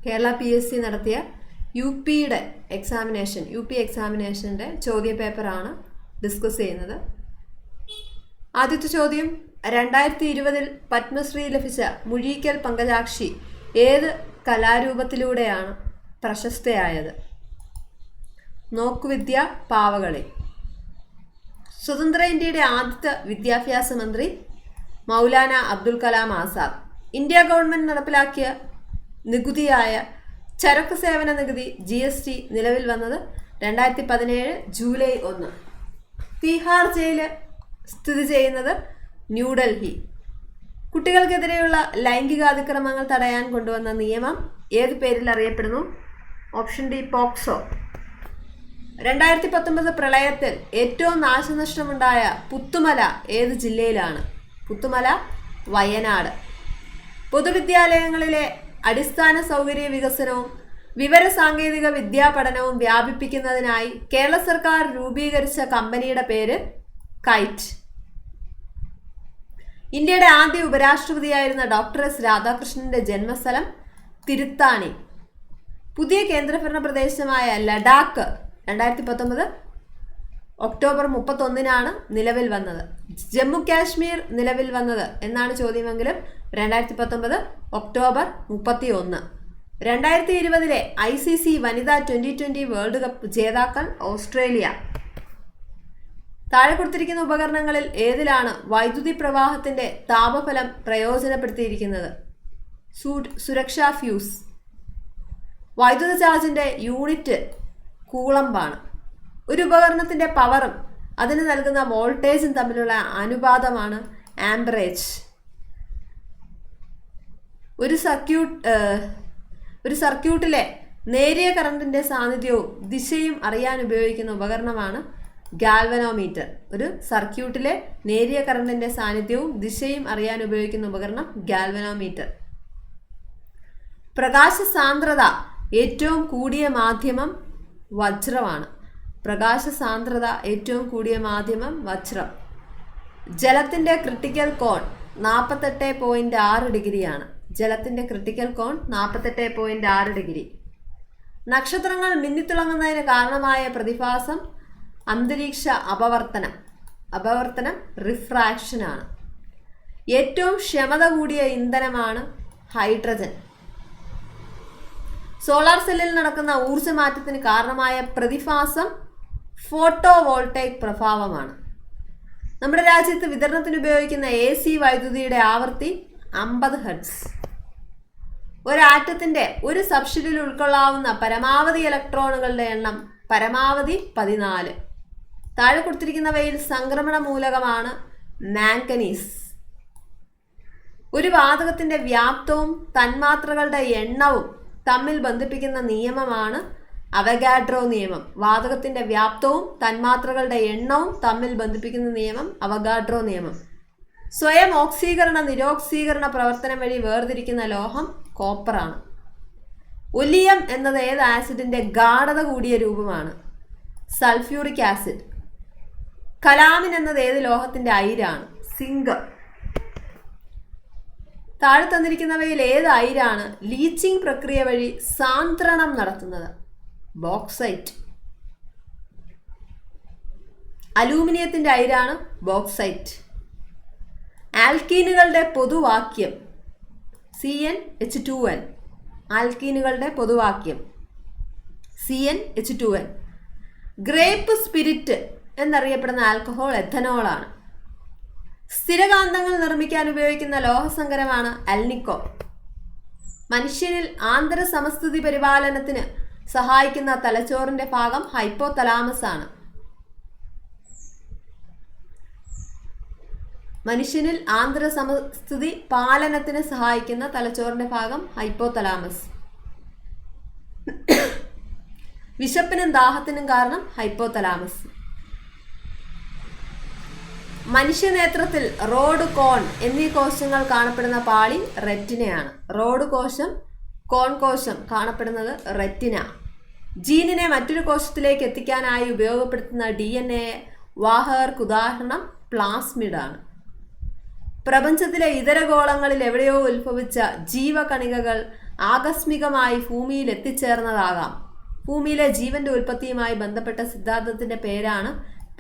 Kerala PSC നടത്തിയ U P എക്സാമിനേഷൻ്റെ ചോദ്യ പേപ്പറാണ് ഡിസ്കസ് ചെയ്യുന്നത്. ആദ്യത്തെ ചോദ്യം, 2020 പത്മശ്രീ ലഭിച്ച മുഴീക്കൽ പങ്കജാക്ഷി ഏത് കലാരൂപത്തിലൂടെയാണ് പ്രശസ്തയായത്? നോക്കുവിദ്യ, പാവകളി. സ്വതന്ത്ര ഇന്ത്യയുടെ ആദ്യത്തെ വിദ്യാഭ്യാസ മന്ത്രി മൗലാന അബ്ദുൽ കലാം ആസാദ്. ഇന്ത്യ ഗവൺമെൻറ് നടപ്പിലാക്കിയ നികുതിയായ ചരക്ക് സേവന നികുതി GST നിലവിൽ വന്നത് 2017 ജൂലൈ 1. തീഹാർ ജയില് സ്ഥിതി ചെയ്യുന്നത് ന്യൂഡൽഹി. കുട്ടികൾക്കെതിരെയുള്ള ലൈംഗികാതിക്രമങ്ങൾ തടയാൻ കൊണ്ടുവന്ന നിയമം ഏത് പേരിൽ അറിയപ്പെടുന്നു? Option D, POCSO. 2019 പ്രളയത്തിൽ ഏറ്റവും നാശനഷ്ടമുണ്ടായ പുത്തുമല ഏത് ജില്ലയിലാണ്? പുത്തുമല വയനാട്. പൊതുവിദ്യാലയങ്ങളിലെ അടിസ്ഥാന സൗകര്യ വികസനവും വിവരസാങ്കേതിക വിദ്യാ പഠനവും വ്യാപിപ്പിക്കുന്നതിനായി കേരള സർക്കാർ രൂപീകരിച്ച കമ്പനിയുടെ പേര് കൈറ്റ്. ഇന്ത്യയുടെ ആദ്യ ഉപരാഷ്ട്രപതിയായിരുന്ന ഡോക്ടർ എസ് രാധാകൃഷ്ണന്റെ ജന്മസ്ഥലം തിരുത്താണി. പുതിയ കേന്ദ്രഭരണ പ്രദേശമായ ലഡാക്ക് 2019 ഒക്ടോബർ 31 നിലവിൽ വന്നത്. ജമ്മു കാശ്മീർ നിലവിൽ വന്നത് എന്നാണ് ചോദ്യമെങ്കിലും 2019 ഒക്ടോബർ 31. 2020 ICC വനിതാ 2020 വേൾഡ് കപ്പ് ജേതാക്കൾ ഓസ്ട്രേലിയ. താഴെ കൊടുത്തിരിക്കുന്ന ഉപകരണങ്ങളിൽ ഏതിലാണ് വൈദ്യുതി പ്രവാഹത്തിന്റെ താപഫലം പ്രയോജനപ്പെടുത്തിയിരിക്കുന്നത്? സുരക്ഷാ ഫ്യൂസ്. വൈദ്യുത ചാർജിന്റെ യൂണിറ്റ് കൂളംബാണ്. ഒരു ഉപകരണത്തിന്റെ പവറും അതിന് നൽകുന്ന വോൾട്ടേജും തമ്മിലുള്ള അനുപാതമാണ് ആംപറേജ്. ഒരു സർക്യൂട്ടിലെ നേരിയ കറണ്ടിന്റെ സാന്നിധ്യവും ദിശയും അറിയാൻ ഉപയോഗിക്കുന്ന ഉപകരണമാണ് ഗാൽവനോമീറ്റർ. ഒരു സർക്യൂട്ടിലെ നേരിയ കറണ്ടിന്റെ സാന്നിധ്യവും ദിശയും അറിയാൻ ഉപയോഗിക്കുന്ന ഉപകരണം ഗാൽവനോമീറ്റർ. പ്രകാശ സാന്ദ്രത ഏറ്റവും കൂടിയ മാധ്യമം വജ്രമാണ്. പ്രകാശ സാന്ദ്രത ഏറ്റവും കൂടിയ മാധ്യമം വജ്രം. ജലത്തിന്റെ ക്രിട്ടിക്കൽ കോൺ 48.6 ഡിഗ്രിയാണ്. ജലത്തിന്റെ ക്രിട്ടിക്കൽ കോൺ 48.6 ഡിഗ്രി. നക്ഷത്രങ്ങൾ മിന്നിത്തിളങ്ങുന്നതിന് കാരണമായ പ്രതിഭാസം അന്തരീക്ഷ അപവർത്തനം റിഫ്രാക്ഷനാണ്. ഏറ്റവും ക്ഷമത കൂടിയ ഇന്ധനമാണ് ഹൈഡ്രജൻ. സോളാർ സെല്ലിൽ നടക്കുന്ന ഊർജ്ജമാറ്റത്തിന് കാരണമായ പ്രതിഭാസം ഫോട്ടോ വോൾട്ടൈക് പ്രഭാവമാണ്. നമ്മുടെ രാജ്യത്ത് വിതരണത്തിന് ഉപയോഗിക്കുന്ന AC വൈദ്യുതിയുടെ ആവൃത്തി 50 ഹെർട്സ്. ഒരാറ്റത്തിന്റെ ഒരു സബ്ഷെല്ലിൽ ഉൾക്കൊള്ളാവുന്ന പരമാവധി ഇലക്ട്രോണുകളുടെ എണ്ണം പരമാവധി 14. താഴെ കൊടുത്തിരിക്കുന്നവയിൽ സംക്രമണ മൂലകമാണ് മാംഗനീസ്. ഒരു വാതകത്തിന്റെ വ്യാപ്തവും തന്മാത്രകളുടെ എണ്ണവും തമ്മിൽ ബന്ധിപ്പിക്കുന്ന നിയമമാണ് അവഗാഡ്രോ നിയമം. വാതകത്തിന്റെ വ്യാപ്തവും തന്മാത്രകളുടെ എണ്ണവും തമ്മിൽ ബന്ധിപ്പിക്കുന്ന നിയമം അവഗാഡ്രോ നിയമം. സ്വയം ഓക്സീകരണ നിരോക്സീകരണ പ്രവർത്തനം വഴി വേർതിരിക്കുന്ന ലോഹം കോപ്പറാണ്. ഒലിയം എന്നത് ഏത് ആസിഡിന്റെ ഗാഢത കൂടിയ രൂപമാണ്? Sulphuric acid. കലാമിൻ എന്നത് ഏത് ലോഹത്തിന്റെ അയിരാണ്? സിങ്ക്. താഴെ തന്നിരിക്കുന്നവയിൽ ഏത് അയിരാണ് ലീച്ചിങ് പ്രക്രിയ വഴി സാന്ദ്രണം നടത്തുന്നത്? ബോക്സൈറ്റ്. അലൂമിനിയത്തിന്റെ അയിരാണ് ബോക്സൈറ്റ്. ആൽക്കീനുകളുടെ പൊതുവാക്യം CnH2n. ആൽക്കീനുകളുടെ പൊതുവാക്യം CnH2n. ഗ്രേപ്പ് സ്പിരിറ്റ് എന്നറിയപ്പെടുന്ന ആൽക്കഹോൾ എഥനോളാണ്. സ്ഥിരകാന്തങ്ങൾ നിർമ്മിക്കാൻ ഉപയോഗിക്കുന്ന ലോഹസങ്കരമാണ് അൽനിക്കോ. മനുഷ്യനിൽ ആന്തര സമസ്ഥിതി പരിപാലനത്തിന് സഹായിക്കുന്ന തലച്ചോറിന്റെ ഭാഗം ഹൈപ്പോതലാമസ് ആണ്. മനുഷ്യനിൽ ആന്തര സമസ്ഥിതി പാലനത്തിന് സഹായിക്കുന്ന തലച്ചോറിന്റെ ഭാഗം ഹൈപ്പോതലാമസ്. വിശപ്പിനും ദാഹത്തിനും കാരണം ഹൈപ്പോതലാമസ്. മനുഷ്യനേത്രത്തിൽ റോഡ്, കോൺ എന്നീ കോശങ്ങൾ കാണപ്പെടുന്ന പാളി റെറ്റിനയാണ്. റോഡ് കോശം, കോൺ കോശം കാണപ്പെടുന്നത് റെറ്റിന. ജീനിനെ മറ്റൊരു കോശത്തിലേക്ക് എത്തിക്കാനായി ഉപയോഗപ്പെടുത്തുന്ന DNA വാഹകർക്ക് ഉദാഹരണം പ്ലാസ്മിഡാണ്. പ്രപഞ്ചത്തിലെ ഇതര ഗോളങ്ങളിൽ എവിടെയോ ഉത്ഭവിച്ച ജീവകണികകൾ ആകസ്മികമായി ഭൂമിയിൽ എത്തിച്ചേർന്നതാകാം. ഭൂമിയിലെ ജീവന്റെ ഉൽപ്പത്തിയുമായി ബന്ധപ്പെട്ട സിദ്ധാന്തത്തിന്റെ പേരാണ്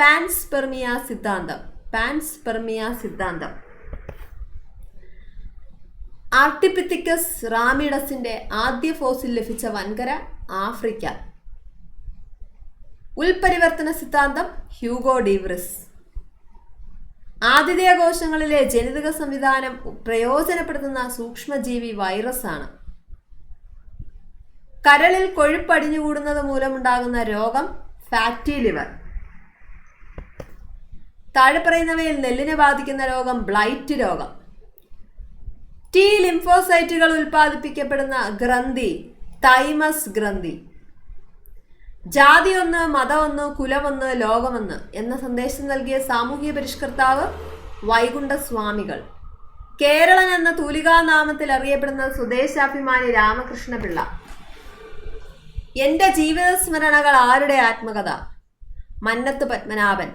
പാൻസ്പെർമിയ സിദ്ധാന്തം. പാൻസ്പെർമിയ സിദ്ധാന്തം. ആർട്ടിപിത്തിക്കസ് റാമിഡസിന്റെ ആദ്യ ഫോസിൽ ലഭിച്ച വൻകര ആഫ്രിക്ക. ഉൽപരിവർത്തന സിദ്ധാന്തം ഹ്യൂഗോ ഡീവ്രിസ്. ആതിഥേയ കോശങ്ങളിലെ ജനിതക സംവിധാനം പ്രയോജനപ്പെടുത്തുന്ന സൂക്ഷ്മജീവി വൈറസ് ആണ്. കരളിൽ കൊഴുപ്പടിഞ്ഞുകൂടുന്നത് മൂലമുണ്ടാകുന്ന രോഗം ഫാറ്റി ലിവർ. താഴെ പറയുന്നവയിൽ നെല്ലിനെ ബാധിക്കുന്ന രോഗം ബ്ലൈറ്റ് രോഗം. ടി ലിംഫോസൈറ്റുകൾ ഉൽപ്പാദിപ്പിക്കപ്പെടുന്ന ഗ്രന്ഥി തൈമസ് ഗ്രന്ഥി. ജാതി ഒന്ന്, മതം ഒന്ന്, കുലമൊന്ന്, ലോകമൊന്ന് എന്ന സന്ദേശം നൽകിയ സാമൂഹ്യ പരിഷ്കർത്താവ് വൈകുണ്ഠസ്വാമികൾ. കേരളൻ എന്ന തൂലികാനാമത്തിൽ അറിയപ്പെടുന്ന സ്വദേശാഭിമാനി രാമകൃഷ്ണപിള്ള. എൻ്റെ ജീവിത സ്മരണകൾ ആരുടെ ആത്മകഥ? മന്നത്ത് പത്മനാഭൻ.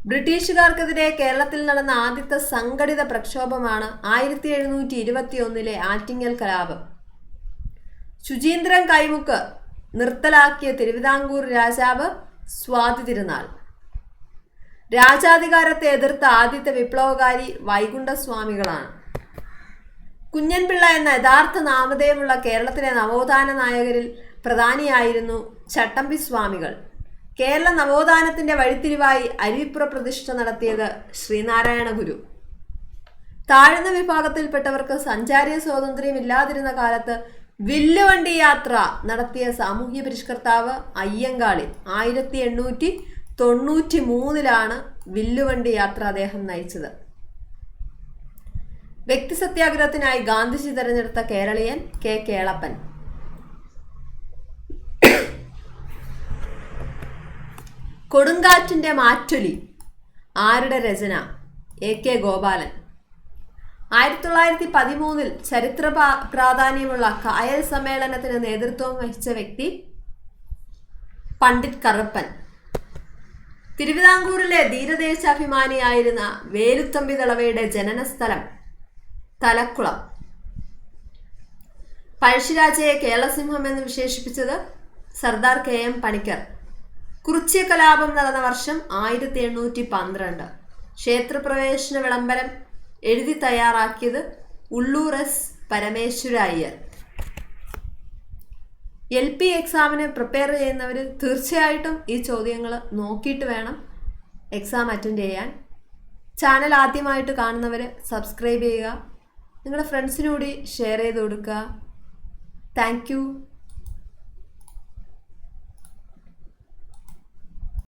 ബ്രിട്ടീഷുകാർക്കെതിരെ കേരളത്തിൽ നടന്ന ആദ്യത്തെ സംഘടിത പ്രക്ഷോഭമാണ് 1721 ആറ്റിങ്ങൽ കലാപം. ശുചീന്ദ്രൻ കൈമുക്ക് നിർത്തലാക്കിയ തിരുവിതാംകൂർ രാജാവ് സ്വാതി തിരുനാൾ. രാജാധികാരത്തെ എതിർത്ത ആദ്യത്തെ വിപ്ലവകാരി വൈകുണ്ഠസ്വാമികളാണ്. കുഞ്ഞൻപിള്ള എന്ന യഥാർത്ഥ നാമധേയമുള്ള കേരളത്തിലെ നവോത്ഥാന നായകരിൽ പ്രധാനിയായിരുന്നു ചട്ടമ്പി സ്വാമികൾ. കേരള നവോത്ഥാനത്തിന്റെ വഴിത്തിരിവായി അരുവിപ്പുറ പ്രതിഷ്ഠ നടത്തിയത് ശ്രീനാരായണ ഗുരു. താഴ്ന്ന വിഭാഗത്തിൽപ്പെട്ടവർക്ക് സഞ്ചാര സ്വാതന്ത്ര്യമില്ലാതിരുന്ന കാലത്ത് വില്ലുവണ്ടി യാത്ര നടത്തിയ സാമൂഹ്യ പരിഷ്കർത്താവ് അയ്യങ്കാളി. 1893 വില്ലുവണ്ടി യാത്ര അദ്ദേഹം നയിച്ചത്. വ്യക്തി സത്യാഗ്രഹത്തിനായി ഗാന്ധിജി തെരഞ്ഞെടുത്ത കേരളീയൻ കെ കേളപ്പൻ. കൊടുങ്കാറ്റിന്റെ മാറ്റൊലി ആരുടെ രചന? A K Gopalan. 1913 ചരിത്ര പ്രാധാന്യമുള്ള കായൽ സമ്മേളനത്തിന് നേതൃത്വം വഹിച്ച വ്യക്തി പണ്ഡിറ്റ് കറുപ്പൻ. തിരുവിതാംകൂറിലെ ധീരദേശാഭിമാനിയായിരുന്ന വേലുത്തമ്പി ദളവയുടെ ജനനസ്ഥലം തലക്കുളം. പഴശ്ശിരാജയെ കേരളസിംഹം എന്ന് വിശേഷിപ്പിച്ചത് സർദാർ കെ എം പണിക്കർ. കുറിച്യ കലാപം നടന്ന വർഷം 1812. ക്ഷേത്രപ്രവേശന വിളംബരം എഴുതി തയ്യാറാക്കിയത് ഉള്ളൂർ എസ് പരമേശ്വര അയ്യർ. LP എക്സാമിന് പ്രിപ്പയർ ചെയ്യുന്നവർ തീർച്ചയായിട്ടും ഈ ചോദ്യങ്ങൾ നോക്കിയിട്ട് വേണം എക്സാം അറ്റൻഡ് ചെയ്യാൻ. ചാനൽ ആദ്യമായിട്ട് കാണുന്നവർ സബ്സ്ക്രൈബ് ചെയ്യുക, നിങ്ങളുടെ ഫ്രണ്ട്സിനൂടി ഷെയർ ചെയ്ത് കൊടുക്കുക. Thank you.